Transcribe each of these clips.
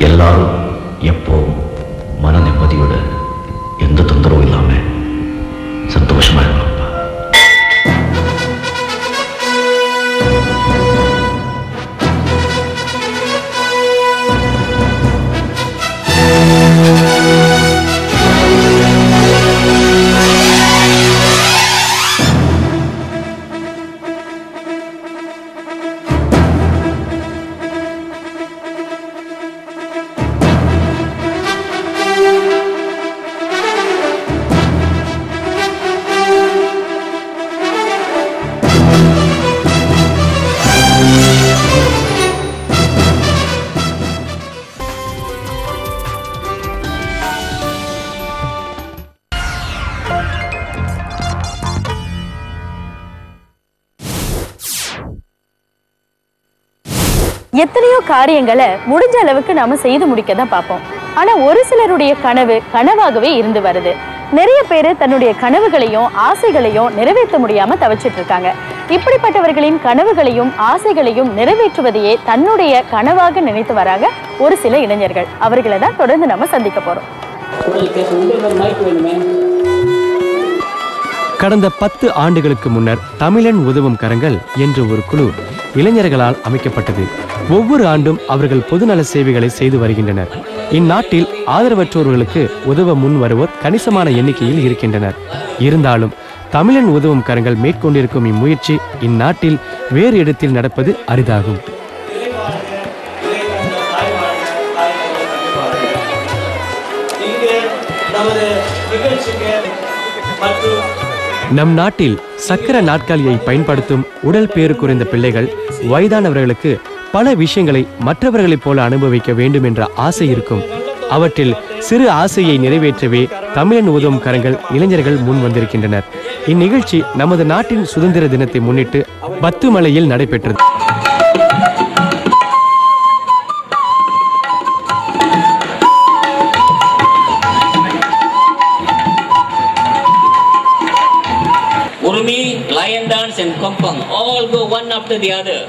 எல்லாரும் எப்போ மன நிம்மதியோட எந்த தொந்தரவும் இல்லாம சந்தோஷமா இருக்கணும்ப்பா. எத்தனையோ காரியங்களை முடிஞ்ச அளவுக்கு நாம செய்து முடிக்க தான் பார்ப்போம். ஆனா ஒரு சிலருடைய கனவு கனவாகவே இருந்து வருது. நிறைய பேரு தன்னுடைய கனவுகளையும் ஆசைகளையும் நிறைவேற்ற முடியாம தவிச்சிட்டு இருக்காங்க. இப்படிப்பட்டவர்களின் கனவுகளையும் ஆசைகளையும் நிறைவேற்றுவதையே தன்னுடைய கனவாக நினைத்து வராங்க ஒரு சில இளைஞர்கள். அவர்களை தான் தொடர்ந்து நம்ம சந்திக்க போறோம். கடந்த 10 ஆண்டுகளுக்கு முன்னர் தமிழன் உதவும் கரங்கள் என்ற ஒரு குழு இளைஞர்களால் அமைக்கப்பட்டது. ஒவ்வொரு ஆண்டும் அவர்கள் பொதுநல சேவைகளை செய்து வருகின்றனர். இந்நாட்டில் ஆதரவற்றோர்களுக்கு உதவ முன் வருவோர் கணிசமான எண்ணிக்கையில் இருக்கின்றனர். இருந்தாலும் தமிழன் உதவும் கரங்கள் மேற்கொண்டிருக்கும் இம்முயற்சி இந்நாட்டில் வேறு இடத்தில் நடப்பது அரிதாகும். நம் நாட்டில் சக்கர நாற்காலியை பயன்படுத்தும் உடல் பேறு குறைந்த பிள்ளைகள் வயதானவர்களுக்கு பல விஷயங்களை மற்றவர்களைப் போல அனுபவிக்க வேண்டும் என்ற ஆசை இருக்கும். அவற்றில் சிறு ஆசையை நிறைவேற்றவே தமிழன் உதவும் கரங்கள் இளைஞர்கள் முன் வந்திருக்கின்றனர். இந்நிகழ்ச்சி நமது நாட்டின் சுதந்திர தினத்தை முன்னிட்டு பத்துமலையில் நடைபெற்றது. Urmi, lion dance and kompang all go one after the other.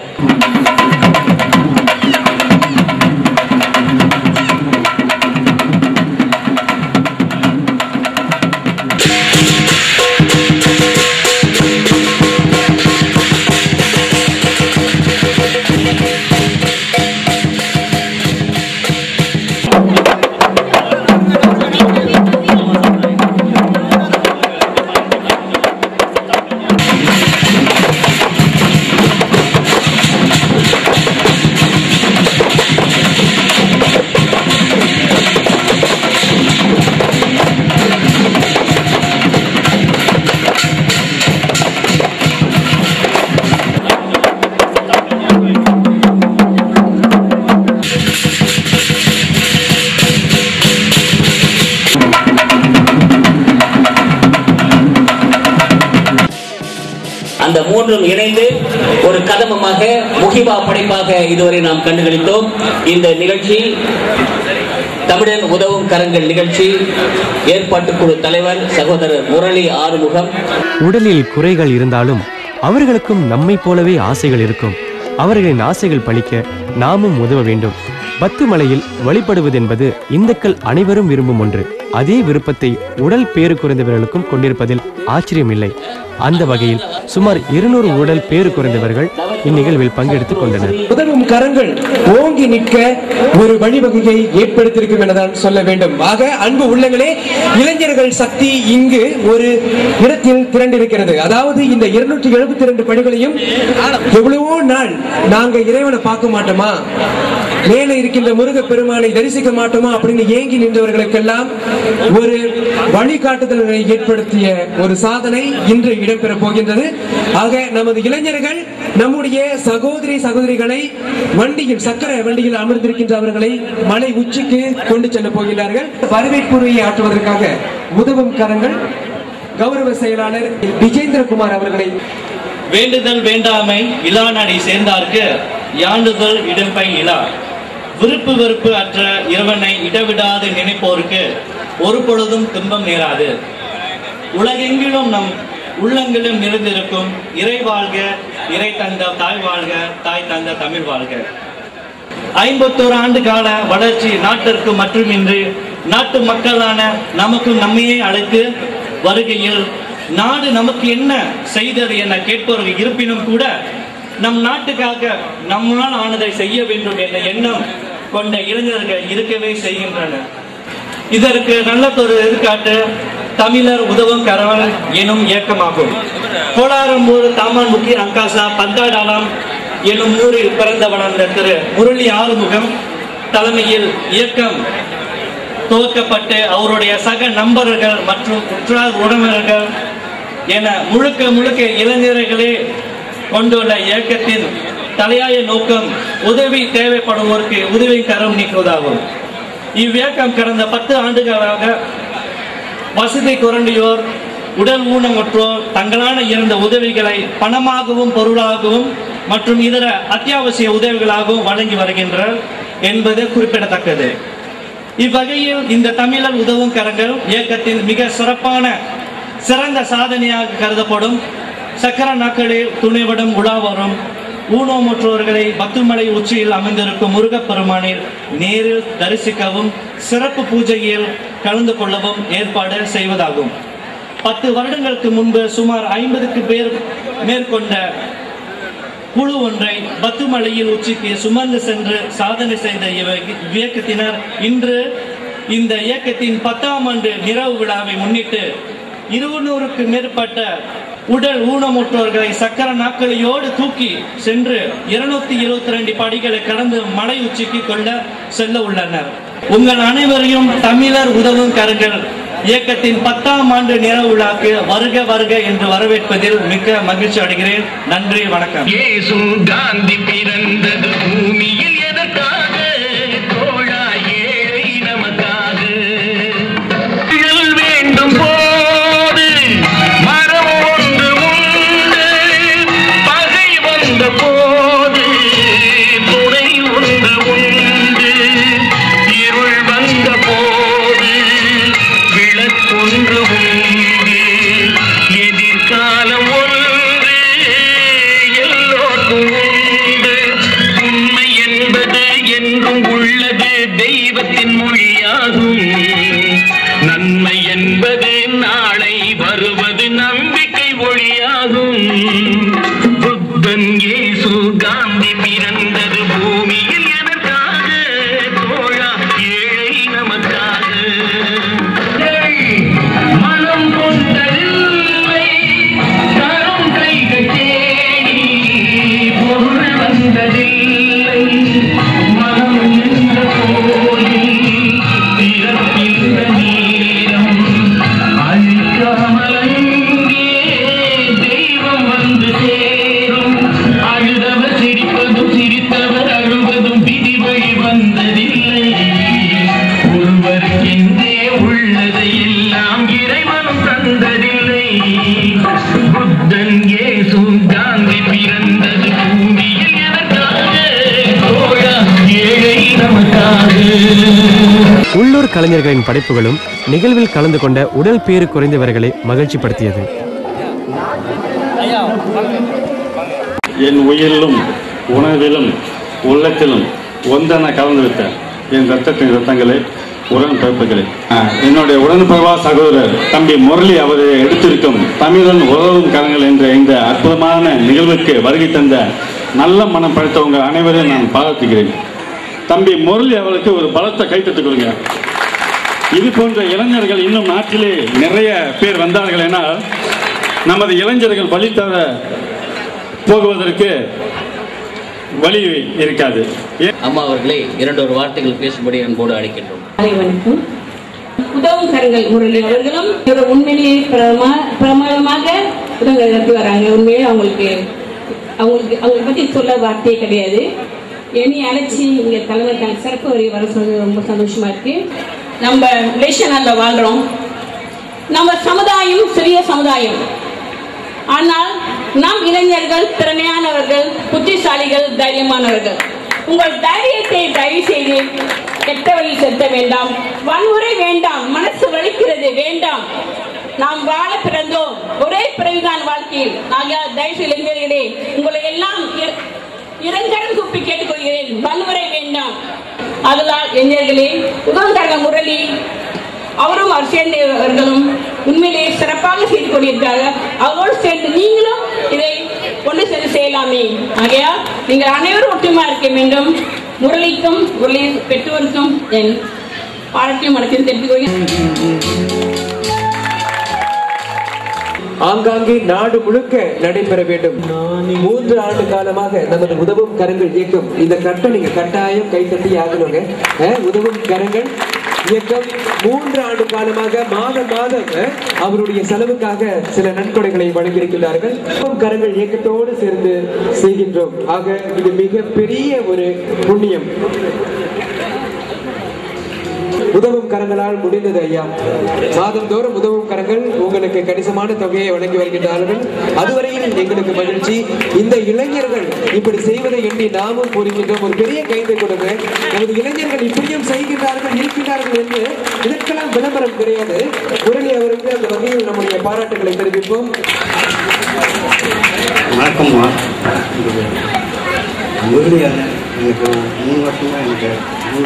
அந்த மூன்றும் இணைந்து ஒரு கதமமாக முகிபா படைப்பாக இதுவரை நாம் கண்டுகளித்தோம். இந்த நிகழ்ச்சி தமிழன் உதவும் கரங்கள் நிகழ்ச்சி ஏற்பாட்டுக்குழு தலைவர் சகோதரர் முரளி ஆறுமுகம். உடலில் குறைகள் இருந்தாலும் அவர்களுக்கும் நம்மை போலவே ஆசைகள் இருக்கும். அவர்களின் ஆசைகள் பலிக்க நாமும் உதவ வேண்டும். பத்துமலையில் வழிபடுவதென்பது இந்துக்கள் அனைவரும் விரும்பும் ஒன்று. அதே விருப்பத்தை உடல் பேறு குறைந்தவர்களுக்கும் கொண்டிருப்பதில் ஆச்சரியமில்லை. அந்த வகையில் சுமார் 200 உடல் பேறு குறைந்தவர்கள் இந்நிகழ்வில் பங்கெடுத்துக் கொண்டனர். உதவும் கரங்கள் ஓங்கி நிற்க ஒரு வழிவகையை ஏற்படுத்தியிருக்கும் எனதான் சொல்ல வேண்டும். ஆக அன்பு உள்ளங்களே, இளைஞர்கள் சக்தி இங்கு ஒரு இடத்தில் திரண்டிருக்கிறது. அதாவது இந்த 272 படிகளையும் எவ்வளவோ நாள் நாங்க இறைவனை பார்க்க மாட்டோமா, மேலே இருக்கின்ற முருக பெருமானை தரிசிக்க மாட்டோமா அப்படின்னு ஏங்கி நின்றவர்களுக்கெல்லாம் ஒரு வழிகாட்டுதலை ஏற்படுத்திய ஒரு சாதனை இன்று இடம்பெற போகின்றது. ஆக நமது இளைஞர்கள் நம்முடைய சகோதரிகளை வண்டியில் சக்கர வண்டியில் அமர்ந்திருக்கின்ற அவர்களை மலை உச்சிக்கு கொண்டு செல்ல போகிறார்கள். வரவேற்புரையை ஆற்றுவதற்காக உதவும் கரங்கள் கௌரவ செயலாளர் விஜேந்திரகுமார் அவர்களை வேண்டுதல் வேண்டாமை இலானடை சேர்ந்தார்க்கு யாண்டுதல் இடம்பை இலா விருப்பு வெறுப்பு அற்ற இறைவனை இடவிடாது நினைப்போருக்கு ஒரு பொழுதும் துன்பம் நேராது. உலகெங்கிலும் நம் உள்ளங்களும் நிறைந்திருக்கும் இறை வாழ்க, இறை தந்த தாய் வாழ்க, தாய் தந்த தமிழ் வாழ்க. 51 ஆண்டு கால வளர்ச்சி நாட்டிற்கு மட்டுமின்றி நாட்டு மக்களான நமக்கு நம்மையே அழைத்து வருகையில் நாடு நமக்கு என்ன செய்தது என கேட்பவர்கள் இருப்பினும் கூட நம் நாட்டுக்காக நம்மால் ஆனதை செய்ய வேண்டும் என்ற எண்ணம் கொண்ட இளைஞர்கள் இருக்கவே செய்கின்றனர். இதற்கு நல்லதொரு எடுத்துக்காட்டு தமிழர் உதவும் கரவல் எனும் இயக்கமாகும். கோலாரம்பூர் தாமான் முக்கி அங்காசா பந்தாடாலாம் எனும் ஊரில் பிறந்த வளர்ந்த திரு முரளி ஆறுமுகம் தலைமையில் இயக்கம் துவக்கப்பட்டு அவருடைய சக நண்பர்கள் மற்றும் உற்றார் உறவினர்கள் என முழுக்க இளைஞர்களே கொண்டுள்ள இயக்கத்தின் தலையாய நோக்கம் உதவி தேவைப்படுவோருக்கு உதவி கரம் நீக்குவதாகும். இவ்வியக்கம் கடந்த 10 ஆண்டுகளாக வசதி குறைந்தோர், உடல் ஊனமுற்றோர் தங்களான இருந்த உதவிகளை பணமாகவும் பொருளாகவும் மற்றும் இதர அத்தியாவசிய உதவிகளாகவும் வழங்கி வருகின்றனர் என்பது குறிப்பிடத்தக்கது. இவ்வகையில் இந்த தமிழர் உதவும் கரங்கள் இயக்கத்தின் மிக சிறந்த சாதனையாக கருதப்படும் சக்கர நாட்களில் துணைவிடம் உலா வரும் ஊனமுற்றோர்களை பத்துமலை உச்சியில் அமைந்திருக்கும் முருகப்பெருமானில் நேரில் தரிசிக்கவும் சிறப்பு பூஜையில் கலந்து கொள்ளவும் ஏற்பாடு செய்வதாகும். 10 வருடங்களுக்கு முன்பு சுமார் 50க்கு பேர் மேற்கொண்ட குழு ஒன்றை பத்துமலையில் உச்சிக்கு சுமந்து சென்று சாதனை செய்த இயக்கத்தினர் இன்று இந்த இயக்கத்தின் 10ஆம் ஆண்டு நிறைவு விழாவை முன்னிட்டு 200க்கு மேற்பட்ட உடல் ஊனமுற்றோர்களை சக்கர நாட்களையோடு தூக்கி சென்று 272 படிகளை கடந்து மலை உச்சிக்கு கொள்ள செல்ல உள்ளனர். உங்கள் அனைவரையும் தமிழர் உதவும் கரங்கள் இயக்கத்தின் 10ஆம் ஆண்டு நிறைவு விழாக்கு வருக என்று வரவேற்பதில் மிக்க மகிழ்ச்சி அடைகிறேன். நன்றி, வணக்கம். இயேசு காந்தி பிறந்தது பூமியில் எதற்காக? தோழா ஏழை நமக்காக. வேண்டும் போது மரம் ஒன்று உண்டு, பகை வந்த போது துணை ஒன்று உண்டு, இருள் வந்த போது விளக்கொன்று உண்டு, எதிர்காலம் ஒன்று எல்லோருக்கும் உண்டு. உண்மை என்பது என்றும் உள்ளது, தெய்வத்தின் மொழியாகும். நன்மை என்பது நாளை வருவது, நம்பிக்கை ஒளியாகும். புத்தன் இயேசு காந்தி பிறந்தது பூமியில் எதற்காக? தோழா ஏழை நமக்காக. மனம் கொண்டதில்லை தரும் கைகள் தேடி, பொருள் வந்ததில்லை மனம் என்ற கோயில் திறக்கின்ற நேரம். அழிக்காமல் அங்கே தெய்வம் வந்து சேரும். அழுதவர் சிரிப்பதும் சிரித்தவர் அழுவதும் விதி வழி வந்ததில்லை. ஒருவருக்கென்றே உள்ளதை எல்லாம் இறைவனும் தந்ததில்லை. புத்தன் இயேசு காந்தி பிறந்தது பூமியில் எதற்காக? தோழா ஏழை நமக்காக. உள்ளூர் கலைஞர்களின் படைப்புகளும் நிகழ்வில் கலந்து கொண்ட உடல் பேறு குறைந்தவர்களை மகிழ்ச்சிப்படுத்தியது. என் உயிரிலும் உணவிலும் உள்ளத்திலும் ஒன்றென கலந்துவிட்ட என் ரத்தங்களே, உடன் பிறப்புகளே, என்னுடைய உடன்பிறவா சகோதரர் தம்பி முரளி அவரை எடுத்திருக்கும் தமிழன் உதவும் கரங்கள் என்ற இந்த அற்புதமான நிகழ்வுக்கு வருகை தந்த நல்ல மனம் படைத்தவங்க அனைவரையும் நான் பாராட்டுகிறேன். தம்பி முரளி அவருக்கு ஒரு பலத்த கைத்தட்டு கொடுங்க. இது போன்ற இளைஞர்கள் இன்னும் நாட்டிலே நிறைய பேர் வந்தார்கள் எனால் நமது இளைஞர்கள் வழி தர போகுவதற்கு வழி இருக்காது. அம்மா அவர்களே 2 வார்த்தைகள் பேசும்படி அன்போடு அழைக்கின்றோம். வணக்கம். உதவும் கரங்கள் முரளி அவர்களும் உண்மையிலேயே பிரமாதமாக உதவி நடத்தி வராங்க. உண்மையிலே அவங்களை பற்றி சொல்ல வார்த்தையே கிடையாது. என்னை அழைச்சி இங்கே தலைவர் சிறப்பு வரி வர சொல்றது ரொம்ப சந்தோஷமா இருக்கு. நம்ம ரிலேஷனில் வாழ்றோம். நம்ம சமுதாயம் சிறிய சமுதாயம். ஆனால் நம் இளைஞர்கள் திறமையானவர்கள், புத்திசாலிகள், தைரியமானவர்கள். உங்கள் தைரியத்தை தயவு செய்து கெட்ட வழியில் செலுத்த வேண்டாம். வன்முறை வேண்டாம். மனசு வலிக்கிறது வேண்டாம். நாம் வாழ பிறந்தோம். ஒரே பிறகுதான் வாழ்க்கையில். தயவு இளைஞர்களே, உங்களை எல்லாம் இரங்கரம் கூப்பி கேட்டுக்கொள்கிறேன், வன்முறை வேண்டாம். அதனால் இளைஞர்களே, உதவும் கரங்க முரளி அவரும் அவர் சேர்ந்தவர்களும் உண்மையிலேயே சிறப்பாக செய்து கொண்டிருக்கிறார்கள். அவரோடு சேர்ந்து நீங்களும் இதை கொண்டு சென்று செய்யலாமே. ஆகையால் நீங்கள் அனைவரும் ஒற்றுமையா இருக்க வேண்டும். முரளிக்கும் முரளி பெற்றோருக்கும் என் பாராட்டியும் மனத்தில் தெரிந்து கொள்கிறேன். ஆங்காங்கே நாடு முழுக்க நடைபெற வேண்டும். 3 ஆண்டு காலமாக நமது உதவும் கரங்கள் இயக்கம் இந்த கட்டம் நீங்க கட்டாயம் கைத்தட்டி ஆகணுங்க. உதவும் கரங்கள் இயக்கம் 3 ஆண்டு காலமாக மாதம் அவருடைய செலவுக்காக சில நன்கொடைகளை வழங்கியிருக்கிறார்கள். உதவும் கரங்கள் இயக்கத்தோடு சேர்ந்து செய்கின்றோம். ஆக இது மிக பெரிய ஒரு புண்ணியம். உதவும் கரங்களால் முடிந்தது ஐயா. மாதந்தோறும் உதவும் கரங்கள் உங்களுக்கு கணிசமான தொகையை வழங்கி வருகின்றார்கள். அதுவரையில் எங்களுக்கு மகிழ்ச்சி. இந்த இளைஞர்கள் இப்படி செய்வதை எண்ணி நாமும் கூறுகின்றோம். ஒரு பெரிய கைதை கொடுங்க. நமது இளைஞர்கள் இப்படியும் செய்கின்றார்கள் இருக்கிறார்கள் என்று இதற்கெல்லாம் விளம்பரம் கிடையாது. முரளி அவருக்கு அந்த வகையில் நம்முடைய பாராட்டுகளை தெரிவிப்போம். வணக்கம்மா. முரளி அண்ணன் எனக்கு 3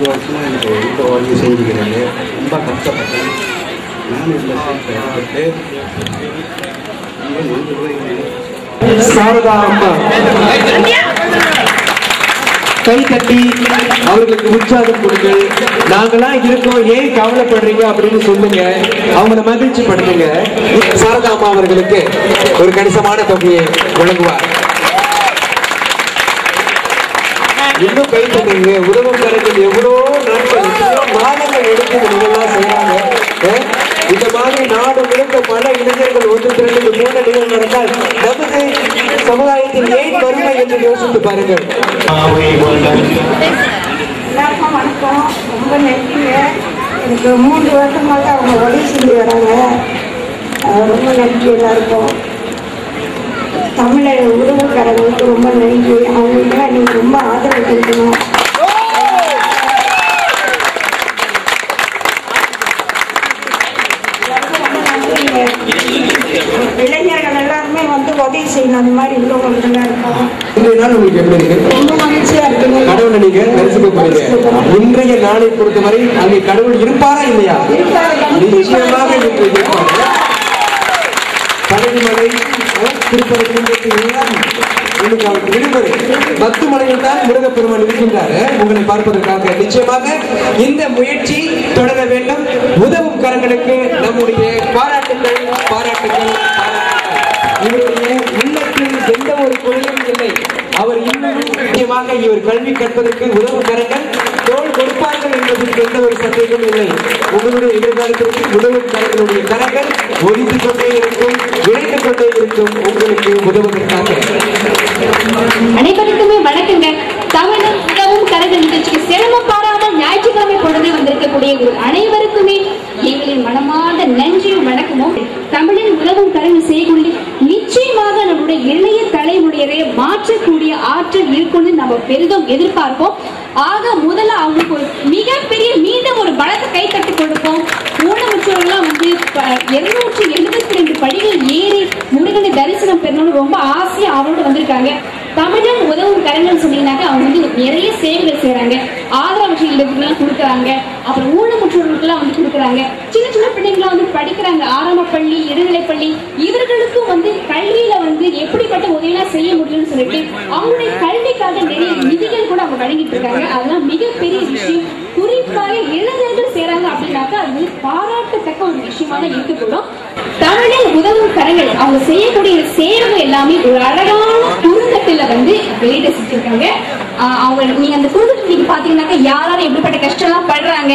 வருஷமா எனக்கு வீட்டு உதவி செஞ்சுக்கிறாரு. ரொம்ப கஷ்டப்பட்டேன். நான் இதில் சேர்க்கப்பட்டு சாரதா அம்மா கை தட்டி அவர்களுக்கு உற்சாகம் கொடுங்க. நாங்களாம் இருக்கோம், ஏன் கவலைப்படுறீங்க அப்படின்னு சொல்லுங்க, அவங்கள மகிழ்ச்சி படுத்துங்க. சாரதா அம்மா அவர்களுக்கு ஒரு கணிசமான தொகையை வழங்குவார். இன்னும் கை தட்டுங்க. உதவும் கரங்கள் எவ்வளோ நாட்கள் மாதங்கள் எடுத்து இதெல்லாம் செய்யறாங்க. இந்த மாதிரி நாடு முழுக்க பல இளைஞர்கள் ஒன்று திரண்டு மூல நிகழ்வு நடந்தால் நமது சமுதாயத்தில் ஏன் வறுமை என்று யோசித்து பாருங்கள். எல்லாருக்கும் வணக்கம். ரொம்ப நன்றிங்க. எனக்கு 3 வருஷமாக அவங்க உதவி செஞ்சு வராங்க. ரொம்ப நன்றி எல்லாருக்கும். தமிழக உறவுக்காரங்களுக்கு ரொம்ப நன்றி. அவங்களுக்குலாம் நீங்கள் ரொம்ப ஆதரவு கொடுக்கணும். இளைஞர்கள் எல்லாருமே வந்து உதவி செய்யணும். அந்த மாதிரி உள்ளவங்களுக்கு எல்லாம் இருக்கும். உங்களுக்கு எப்படி இருக்கு? ரொம்ப மகிழ்ச்சியா இருக்குங்க. கடவுளை நீங்க தரிசிக்க போறீங்க. இன்றைய நாளை பொறுத்தவரை அங்கே கடவுள் இருப்பாரா இல்லையா? நிச்சயமாக இருப்பாரு. பழனிமலை விடுமுறை 10 மலையில் தான் முருகப்பெருமான் இருக்கின்றார் உங்களை பார்ப்பதற்காக. நிச்சயமாக இந்த முயற்சி தொடர வேண்டும். உதவும் கரங்களுக்கு நம்முடைய பாராட்டுகள் பாராட்டுகள். இவருடைய உள்ளத்தில் எந்த ஒரு குறையும் இல்லை. அவர் இன்னும் நிச்சயமாக இவர் கல்வி கற்பதற்கு உதவும் கரங்கள் தோல் கொடுப்பார்கள் என்பதற்கு எந்த ஒரு சந்தேகமும் இல்லை. உங்களுடைய எதிர்காலத்திற்கு உதவும் கரங்களுடைய கரங்கள் ஒலித்துக் கொண்டே இருக்கும், விளைத்துக் கொண்டே இருக்கும் உங்களுக்கு உதவுவதற்காக. அனைவருக்குமே வணக்கங்க. தமிழன் உதவும் கரங்கள் நிகழ்ச்சிக்கு சிரமம் பாராமல் ஞாயிற்றுக்கிழமை பொழுது வந்திருக்கக்கூடிய அனைவருக்குமே எங்களின் மனமார்ந்த நன்றியும் வணக்கமும். தமிழின் உதவும் கரங்கள் செய்யக்கூடிய நிச்சயமாக நம்முடைய இளைய தலைமுறையை மாற்றக்கூடிய ஆற்றல் இருக்குன்னு நம்ம பெரிதும் எதிர்பார்ப்போம். ஆக முதல்ல அவங்களுக்கு ஒரு மிகப்பெரிய மீண்டும் ஒரு பலத்தை கைத்தட்டி கொடுப்போம். ஊனமுற்றவர்கள்லாம் வந்து 282 படிகள் ஏறி முருகனை தரிசனம் பெறணும்னு ரொம்ப ஆசையா அவரோடு வந்திருக்காங்க. தமிழன் உதவும் கரங்கள் சொன்னீங்கன்னாக்க அவங்க வந்து நிறைய சேவைகள் செய்யறாங்க. ஆதரவற்ற இல்லத்துக்குலாம் கொடுக்குறாங்க. அப்புறம் ஊனமுற்றவர்களுக்கெல்லாம் வந்து கொடுக்குறாங்க. சின்ன சின்ன பிள்ளைங்களாம் வந்து படிக்கிறாங்க. ஆரம்ப பள்ளி, இடைநிலை பள்ளி. இவர்களுக்கும் வந்து கல்வியில வந்து எப்படிப்பட்ட உதவியெல்லாம் செய்ய முடியும்னு சொல்லிட்டு அவங்களுடைய கல்விக்காக நிறைய நிதிகள் கூட அவங்க வழங்கிட்டு இருக்காங்க. அதெல்லாம் மிகப்பெரிய விஷயம். குறிப்பாக இளைஞர்கள் செய்யறாங்க அப்படின்னாக்கா அது வந்து பாராட்டத்தக்க ஒரு விஷயமா தான் இருக்கக்கூடும். தமிழில் உதவும் கரங்கள் அவங்க செய்யக்கூடிய சேவை எல்லாமே ஒரு அழகான குறுந்தட்டில வந்து வெளியிட செஞ்சிருக்காங்க. அவங்க நீங்க அந்த குறுந்தட்டு நீங்க பாத்தீங்கன்னாக்க யாராலும் எப்படிப்பட்ட கஷ்டம் எல்லாம் படுறாங்க,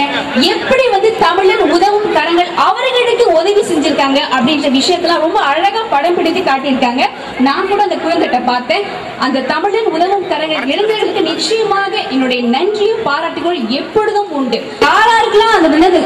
எப்படி வந்து தமிழன் உதவும் கரங்கள் அவர்களுக்கு உதவி செஞ்சிருக்காங்க அப்படின்ற விஷயத்தெல்லாம் ரொம்ப அழகா படம் பிடித்து காட்டியிருக்காங்க. நான் கூட அந்த குறுந்தட்டை பார்த்தேன். அந்த தமிழன் உதவும் கரங்கள் இளைஞர்களுக்கு நிச்சயமாக என்னுடைய நன்றியும் பாராட்டுகளும் எப்பொழுதும் உண்டு. யாராருக்கெல்லாம்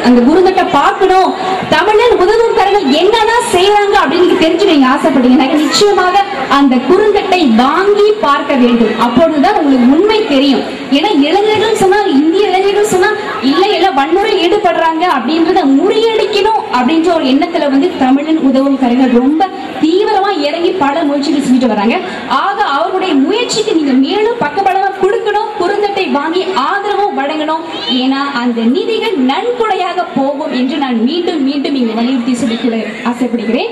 அந்த குறுந்தட்டை பார்க்கணும், தமிழன் உதவும் கரங்கள் என்னன்னா செய்யறாங்க அப்படின்னு தெரிஞ்சு நீங்க ஆசைப்படுறீங்க, நிச்சயமாக அந்த குறுந்தட்டை வாங்கி பார்க்க வேண்டும். அப்பொழுதுதான் உங்களுக்கு உண்மை தெரியும். ஏன்னா இளைஞர்கள் சொன்னா, இந்திய இளைஞர்கள் சொன்னா இல்ல இல்ல வன்முறை ஈடுபடுறாங்க அப்படின்றத முறியடிக்கணும் அப்படின்ற ஒரு எண்ணத்துல வந்து தமிழின் உதவும் கரங்கள் ரொம்ப தீவிரமா இறங்கி பல முயற்சிகள் செஞ்சுட்டு வராங்க. ஆக அவர்களுடைய முயற்சிக்கு நீங்க மேலும் பக்கபலமா கொடுக்கணும், குறுந்தட்டை வாங்கி ஆதரவும் வழங்கணும். ஏன்னா அந்த நிதிகள் நன்கொடையாக போகும் என்று நான் மீண்டும் மீண்டும் இங்கு வலியுறுத்தி சொல்லிக்கொள்ள ஆசைப்படுகிறேன்.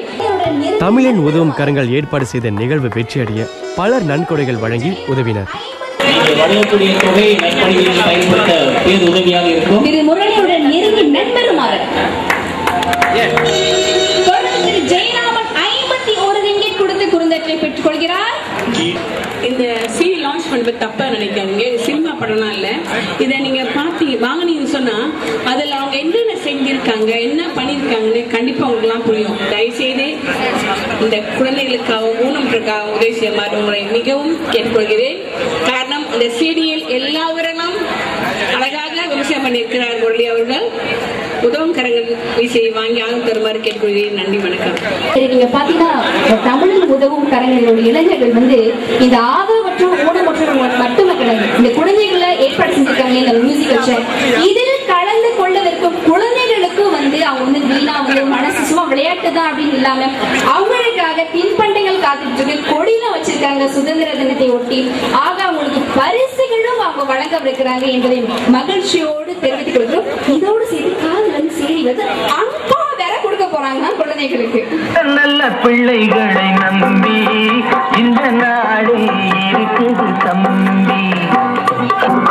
தமிழின் உதவும் கரங்கள் ஏற்பாடு செய்த நிகழ்வு வெற்றியடைய பலர் நன்கொடைகள் வழங்கி உதவினர். நீங்கள் வழங்கக்கூடிய தொகை நற்பணிகளில் பயன்படுத்த பேருதவியாக இருக்கும். திரு முரளியுடன் நெருங்கி நண்பருமாறு திரு ஜெயராமன் 51 ரிங்கிட் கொடுத்து குறுந்தட்டை பெற்றுக் கொள்கிறார். இந்த சீடி லான்ச் பண்ணுறது தப்பா நினைக்காதீங்க. இது சினிமா படம்லாம் இல்லை. இதை நீங்க பார்த்து வாங்கினீங்கன்னு சொன்னா அதில் அவங்க என்னென்ன செஞ்சிருக்காங்க, என்ன பண்ணியிருக்காங்கன்னு கண்டிப்பா உங்களுக்குலாம் புரியும். தயவுசெய்து இந்த குழந்தைகளுக்காகவும் ஊனமுற்றக்காகவும் உதவி செய்யுமாறு உங்களை மிகவும் கேட்டுக்கொள்கிறேன். காரணம் அந்த சீடியில் எல்லாவரும் அழகாக விமர்சனம் பண்ணியிருக்கிறார் முரளி அவர்கள். உதவும் கரங்கள் விசையை வாங்கி ஆளும் தருமாறு கேட்டுக்கொள்கிறேன். நன்றி, வணக்கம். நீங்க பாத்தீங்கன்னா தமிழில் உதவும் கரங்களோட இளைஞர்கள் வந்து இந்த ஆதரவற்ற ஊனமுற்றவர்கள் மட்டுமே கிடையாது, இந்த குழந்தைகளை ஏற்பாடு செஞ்சிருக்காங்க. இந்த மியூசிக்கல் சேர் இதில் கலந்து கொள்ளவிருக்கும் குழந்தைகளுக்கும் வந்து அவங்க வந்து வீணா வந்து மனசு சும்மா விளையாட்டு தான் அப்படின்னு இல்லாம அவங்களுக்காக தின்பண்டங்கள் காத்துட்டு இருக்கு, கொடியில வச்சிருக்காங்க சுதந்திர தினத்தை ஒட்டி. ஆக அவங்களுக்கு பரிசுகளும் அவங்க வழங்கவிருக்கிறாங்க என்பதை மகிழ்ச்சியோடு தெரிவித்துக் கொள்கிறோம். இதோடு சேர்த்து காதல் வந்து சேரி வந்து அன்பா வேற கொடுக்க போறாங்க குழந்தைகளுக்கு. நல்ல பிள்ளைகளை நம்பி இந்த நாடு இருக்குது தம்பி.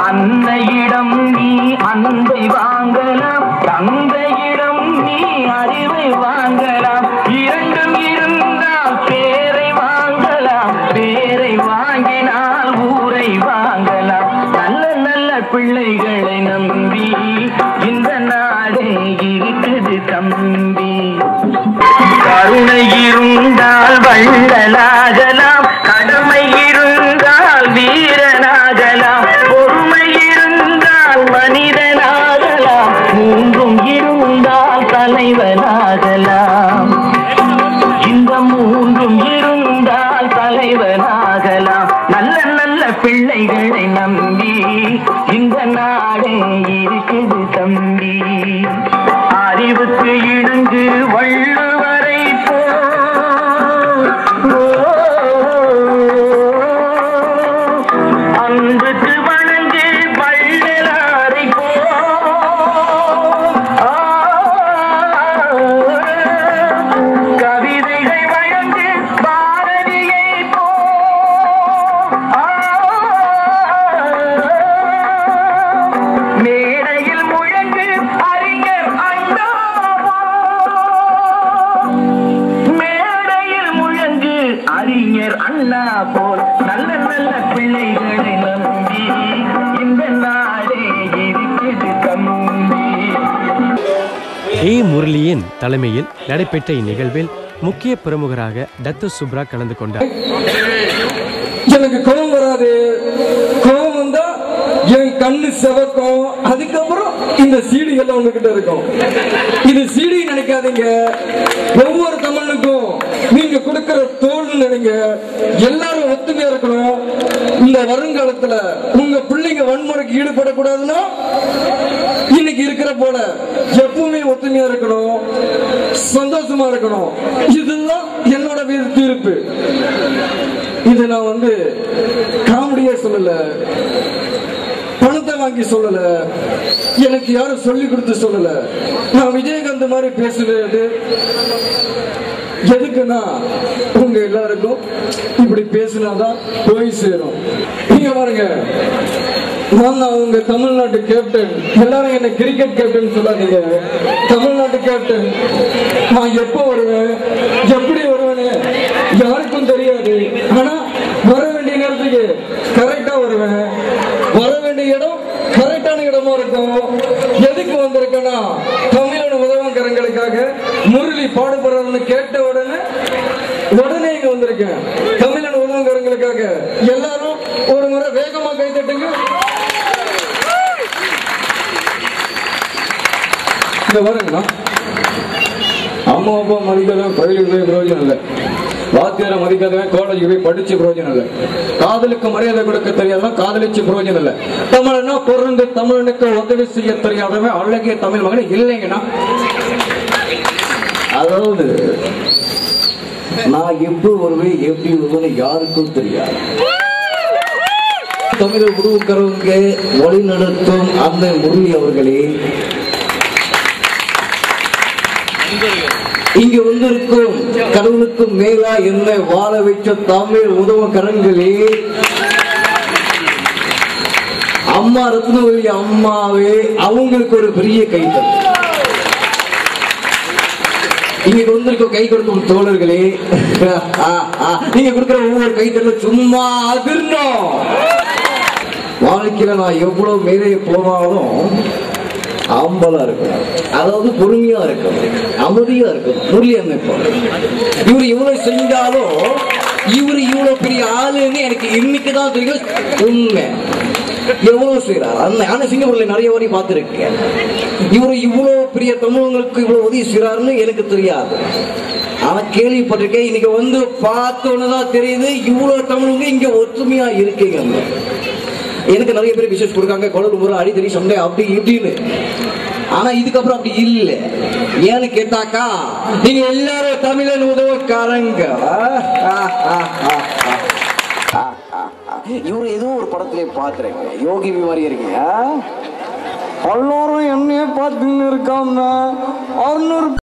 அன்னையிடம் நீ அன்பை வாங்கலாம், தந்தையிடம் நீ அறிவை வாங்கலாம். இரண்டும் இருந்தால் பேரை வாங்கலாம், பேரை வாங்கினால் ஊரை வாங்கலாம். நல்ல நல்ல பிள்ளைகளை நம்பி இந்த நாடு இருக்குது தம்பி. கருணை இருந்தால் வள்ளலாகலாம், கடமை இருந்தால் வீரனாகலாம், பொறுமை இருந்தால் மனிதனாகலாம், மூன்றும் இருந்தால் தலைவனாகலாம். இந்த மூன்றும் இருந்தால் தலைவனாகலாம். நல்ல நல்ல பிள்ளைகளை நம்பி இந்த நாடே இருக்குது தம்பி. அறிவுக்கு இணங்கு வள்ளுவரை போ, அன்புக்கு வணங்கு வள்ளலாரை போ. கவிதைகள் வழங்கு பாரதியை போ. மேடையில் முழங்கு அறிஞர் அண்ணா, மேடையில் முழங்கு அறிஞர் அண்ணா போல் நல்ல நல்ல பிள்ளைகளை நம்பி இந்த நாடே இருக்குது தம்பி. ஏ முரளியின் தலைமையில் நடைபெற்ற இந்நிகழ்வில் முக்கிய பிரமுகராக டத்து சுப்ரா கலந்து கொண்டார். எனக்கு கோபம் வராது, கோபம் வந்தா என் கண்ணு செவக்கும். அதுக்கப்புறம் இந்த சீடி எல்லாம் உங்ககிட்ட இருக்கும். இது சீடி நினைக்காதீங்க, ஒவ்வொரு தமிழுக்கும் நீங்க கொடுக்கிற தோல் நினைங்க. எல்லாரும் ஒத்துமையா இருக்கணும். இந்த வருங்காலத்துல உங்க பிள்ளைங்க வன்முறைக்கு ஈடுபடக்கூடாதுன்னா இன்னைக்கு இருக்கிற போல எப்பவுமே ஒத்துமையா இருக்கணும், சந்தோஷமா இருக்கணும். இதுதான் என்னோட தீர்ப்பு. இது நான் வந்து காமெடியா சொல்லல, பணத்தை வாங்கி சொல்லல, எனக்கு யாரும் சொல்லி கொடுத்து சொல்லல. நான் விஜயகாந்த் மாதிரி பேசுறது எதுக்குன்னா உங்க எல்லாருக்கும் இப்படி பேசினாதான் போய் சேரும். நீங்க பாருங்க, நான் உங்க தமிழ்நாட்டு கேப்டன். எல்லாரும் என்ன கிரிக்கெட் கேப்டன் சொல்லாதீங்க, தமிழ்நாட்டு கேப்டன். நான் எப்போ வருவேன், எப்படி வருவேன்னு யாருக்கும் தெரியாது. ஆனா வர வேண்டிய நேரத்துக்கு கரெக்டா வருவேன். வர வேண்டிய இடம் கரெக்டான இடமா இருக்கும். எதுக்கு வந்திருக்கேன்னா தமிழோட உதவும் கரங்களுக்காக. முரளி பாடுபடுறதுன்னு கேட்ட உடனே இங்க வந்திருக்கேன். தமிழோட உதவும் கரங்களுக்காக. எல்லாரும் ஒரு முறை வேகமா கை தட்டுங்க. இந்த பாருங்கண்ணா, அம்மா அப்பா மதிக்காதவன் பள்ளிக்கு போய் பிரயோஜனம் இல்லை, வாத்தியாரை மதிக்காதவன் காலேஜுக்கு போய் படிச்சு பிரயோஜனம் இல்லை, காதலுக்கு மரியாதை கொடுக்க தெரியாதவன் காதலிச்சு பிரயோஜனம் இல்லை, தமிழனா பொருண்டு தமிழனுக்கு உதவி செய்ய தெரியாதவன் அழகிய தமிழ் மகன் இல்லைங்கண்ணா. அதாவது நான் எப்படி வருவேன் எப்படி வருவேன்னு யாருக்கும் தெரியாது. தமிழ் உருவக்கரவங்க வழி நடத்தும் அந்த முரளி அவர்களே, இங்க வந்திருக்கும் கடவுளுக்கும் மேலா என்ன வாழ வைத்த தமிழ் உதவக்கரங்களே, அம்மா ரத்னவல்லி அம்மாவே, அவங்களுக்கு ஒரு பெரிய கைத்தல். இங்க வந்திருக்க கை கொடுக்கும் தோழர்களே, நீங்க கொடுக்கிற ஒவ்வொரு கைத்தல்ல சும்மா அதிர்ணும். வாழ்க்கையில நான் எவ்வளவு மேலே போனாலும் ஆம்பலா இருக்கணும், அதாவது பொறுமையா இருக்கணும், அமைதியா இருக்கணும். முரளி அண்ணன் இவரு இவ்வளவு செஞ்சாலும் இவரு இவ்வளவு பெரிய ஆளுன்னு எனக்கு இன்னைக்குதான் தெரியும். உண்மை எவ்வளவு செய்யறாரு அண்ணன். சிங்கப்பூர்ல நிறைய வாரி பார்த்திருக்கேன். இவரு இவ்வளவு பெரிய தமிழங்களுக்கு இவ்வளவு உதவி செய்யறாருன்னு எனக்கு தெரியாது. ஆனா கேள்விப்பட்டிருக்கேன். இன்னைக்கு வந்து பார்த்தோன்னுதான் தெரியுது இவ்வளவு தமிழங்க இங்க ஒற்றுமையா இருக்கீங்க. எனக்கு நிறைய பேர் விசேஷ் கொடுக்காங்க, குழந்தை முறை அடித்தடி சண்டை அப்படி இப்படின்னு. ஆனா இதுக்கப்புறம் அப்படி இல்லை. ஏன்னு கேட்டாக்கா நீங்க எல்லாரும் தமிழன் உதவக்காரங்க. இவரு ஏதோ ஒரு படத்திலே பாத்துறேங்க, யோகி மாதிரி இருக்கீங்க. எல்லாரும் என்னையே பார்த்துன்னு இருக்காம 600